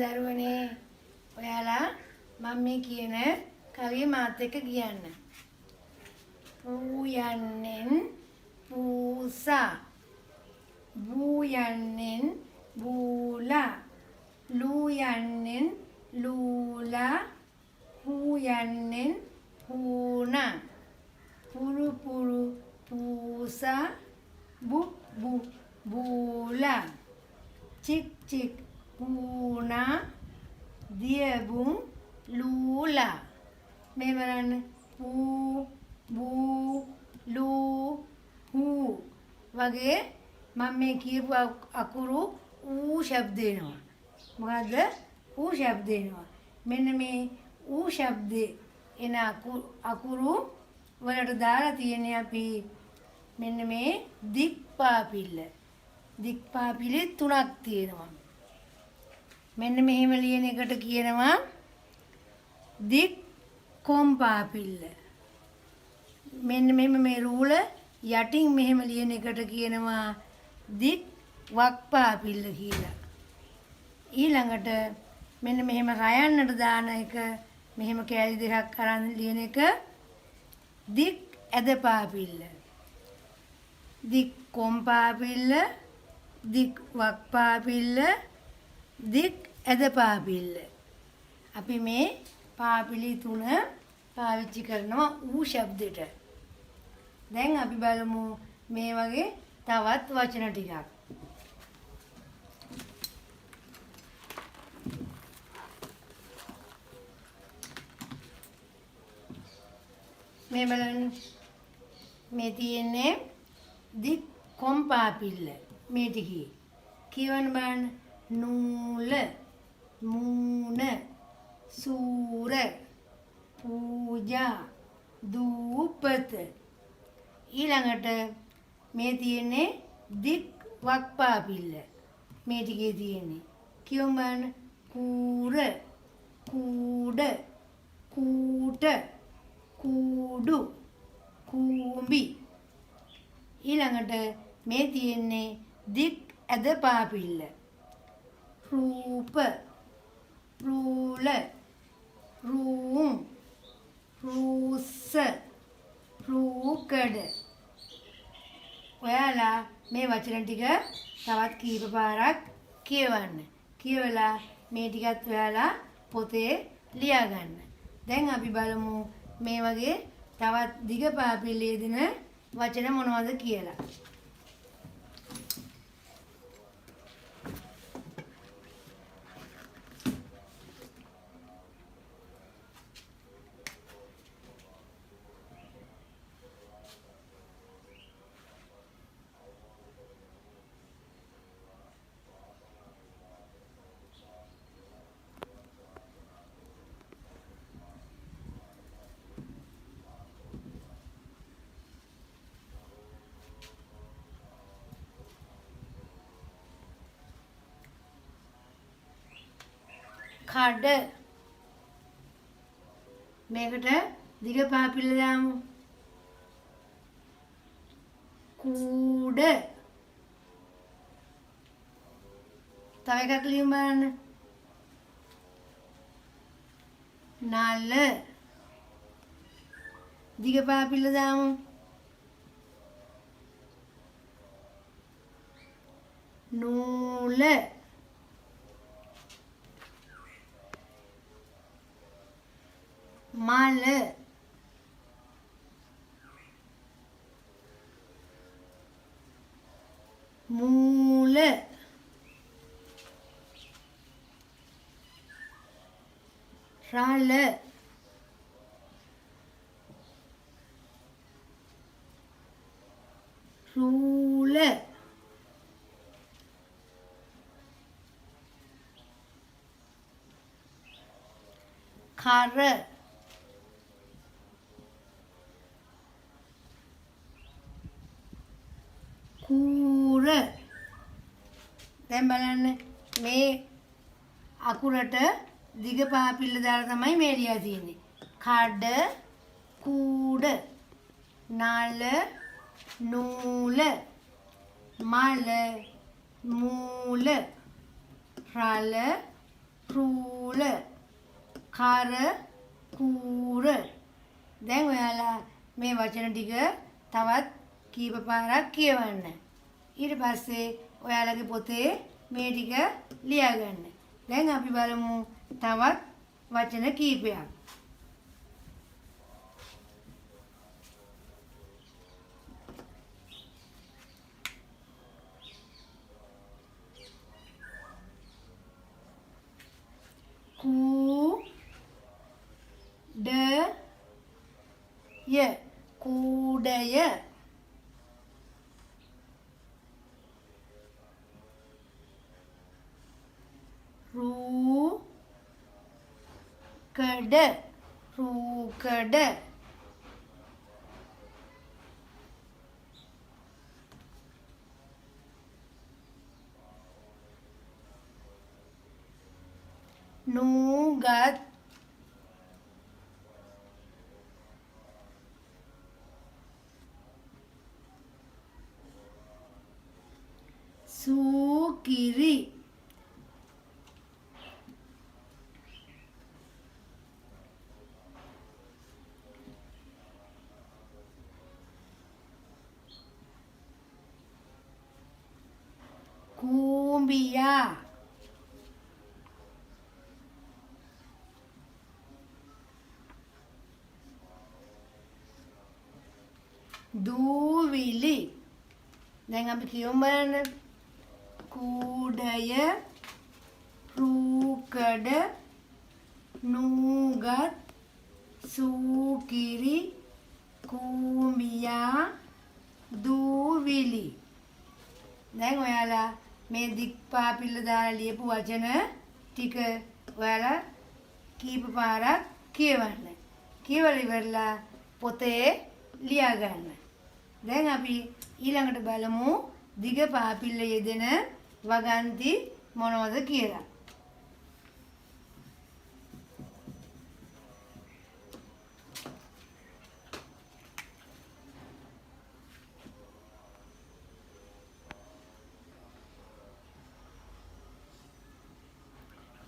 දරුවනේ ඔයාලා මම මේ කියන කවිය මාත් එක්ක කියන්න. පූ යන්නෙන් පූසා, බූ යන්නෙන් බූලා, ලූ යන්නෙන් ලූලා, හූ යන්නෙන් හූනා, පුරු පුරු පූසා, බුක් බුක් බූලා, චික් චික් පූනා, දියබුන් ලූලා. මේ බලන්න පූ බූ ලූ හූ වගේ මම මේ කියපු අකුරු ඌ ශබ්ද එනවා. මොකද්ද? ඌ ශබ්ද එනවා. මෙන්න මේ ඌ ශබ්දේ එන අකුරු වලට දාලා තියෙන්නේ අපි මෙන්න මේ දික් පාපිල්ල. දික් පාපිලි 3ක් තියෙනවා. මෙන්න මෙහෙම ලියන එකට කියනවා දික් කොම් පාපිල්ල. මෙන්න මෙහෙම මේ රූල යටින් මෙහෙම ලියන එකට කියනවා දික් වක් පාපිල්ල කියලා. ඊළඟට මෙන්න මෙහෙම රයන්නට දාන එක මෙහෙම කෑලි දෙකක් අරන් ලියන එක දික් ඇද පාපිල්ල. දික් කොම් පාපිල්ල, දික් වක් පාපිල්ල, දික් ඇද පාපිල්ල. අපි මේ පාපිලි 3 පාවිච්චි කරනවා ඌ ශබ්දෙට. දැන් අපි බලමු මේ වගේ තවත් වචන ටිකක්. මේ බලන්න. මේ තියෙන්නේ දික් කොම් පාපිල්ල. මේ ටිකේ කියවන්න බලන්න. නූල, මූණ, සූර, පූජා, දූපත. ඊළඟට මේ තියෙන්නේ දික් වක් පාපිල්ල. මේ ටිකේ තියෙන්නේ කියවන්න බලන්න. කූර, කූඩ, කූට, කූඩු, කූඹි. ඊළඟට මේ තියෙන්නේ දික් ඇද පාපිල්ල. රූප, රූල, රූම්, රූස්ස, රූකඩ. ඔයාලා මේ වචන ටික තවත් කීප පාරක් කියවන්න. කියවලා මේ ටිකත් ඔයාලා පොතේ ලියාගන්න. දැන් අපි බලමු මේ වගේ තවත් දිග පාපිල්ල යෙදෙන වචන මොනවද කියලා. කඩ. මේකට දිග පාපිල්ල දාමු. කූඩ. තව එකක් ලියමු බලන්න. නල. දිග පාපිල්ල දාමු. නූල. මල. මූල. රළ. රූල. කර. කූර. දැන් බලන්න මේ අකුරට දිග පාපිල්ල දාලා තමයි මේ ලියලා තියෙන්නේ. කඩ, කූඩ, නල, නූල, මල, මූල, රළ, රූල කර කූර. දැන් ඔයාලා මේ වචන ටික තවත් කීප පාරක් කියවන්න. ඊට පස්සේ ඔයාලගේ පොතේ මේ ටික ලියාගන්න. දැන් අපි බලමු තවත් වචන කීපයක්. කූඩය රූකඩ නූගත් සූකිරි කූඹියා දූවිලි. දැන් අපි කියමු බලන්න. කූඩය රූකඩ නූගත් සූකිරි කූඹියා දූවිලි. දැන් ඔයාලා මේ දික්පාපිල්ල දාලා ලියපු වචන ටික ඔයාලා කීප පාරක් කියවන්න. කියවලා ඉවරලා පොතේ ලියා ගන්න. දැන් අපි ඊළඟට බලමු දිග පාපිල්ල යෙදෙන වගන්ති මොනවද කියලා.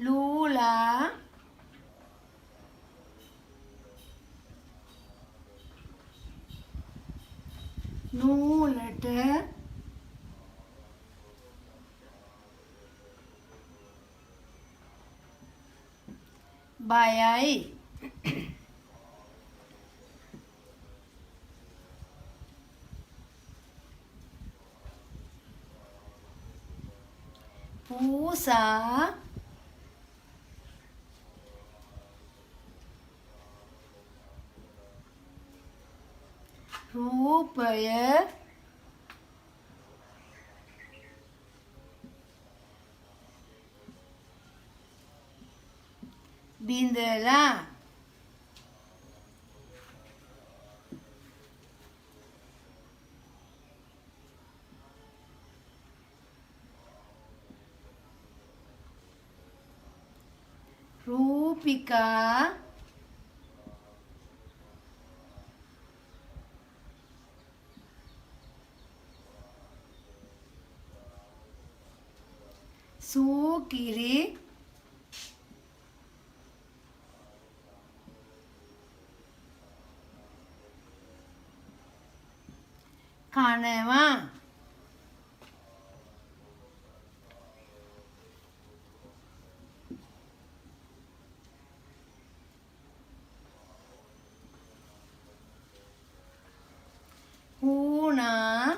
ලූලා නූලට බයයි. පූසා රූපය බිඳලා රූපිකා සූකිරි කනවා. හුණා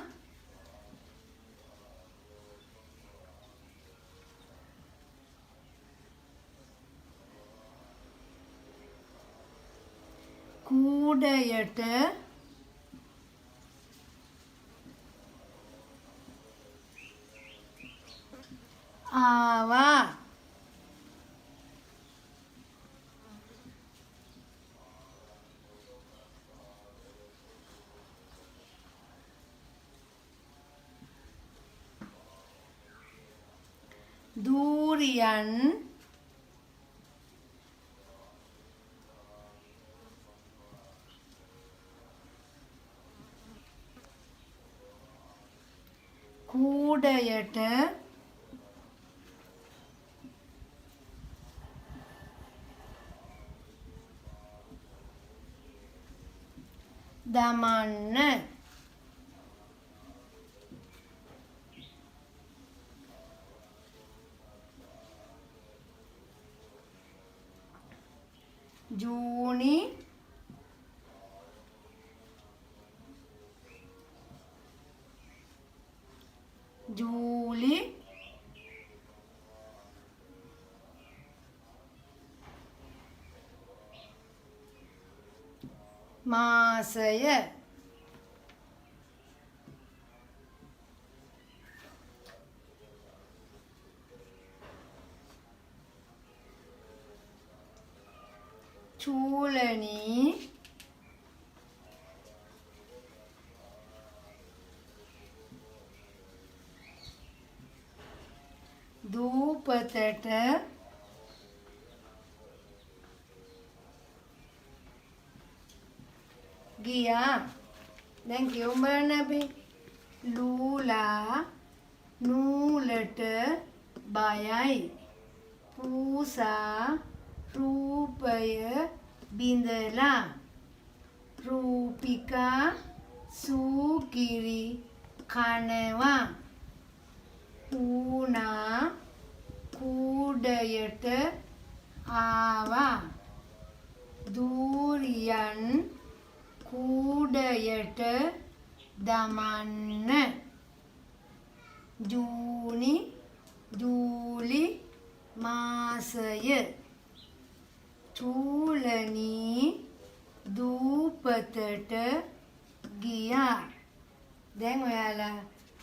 කූඩයට ආවා. දූරියන් කූඩයට දමන්න. ජූනි ජූලි මාසය චූලනී දූපතට ගියා. දැන් කියමු බලන්න අපි. ලූලා නූලට බයයි. පූසා රූපය බිඳලා. රූපිකා සූකිරි කනවා. ඌනා කූඩයට ආවා. දූරියන් කූඩයට දමන්න. ජූනි ජූලි මාසය. චූලනී දූපතට ගියා. දැන් ඔයාලා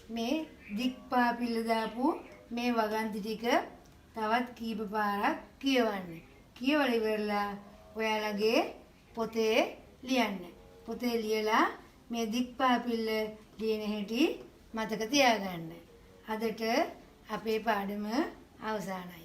මේ දික්පාපිල්ල දාපු මේ වගන්ති ටික තවත් කීප පාරක් කියවන්න. කියවලා ඉවරලා ඔයාලගේ පොතේ ලියන්න. පොතේ ලියලා මේ දික්පාපිල්ල ලියන හැටි මතක තියාගන්න. අදට අපේ පාඩම අවසానයි.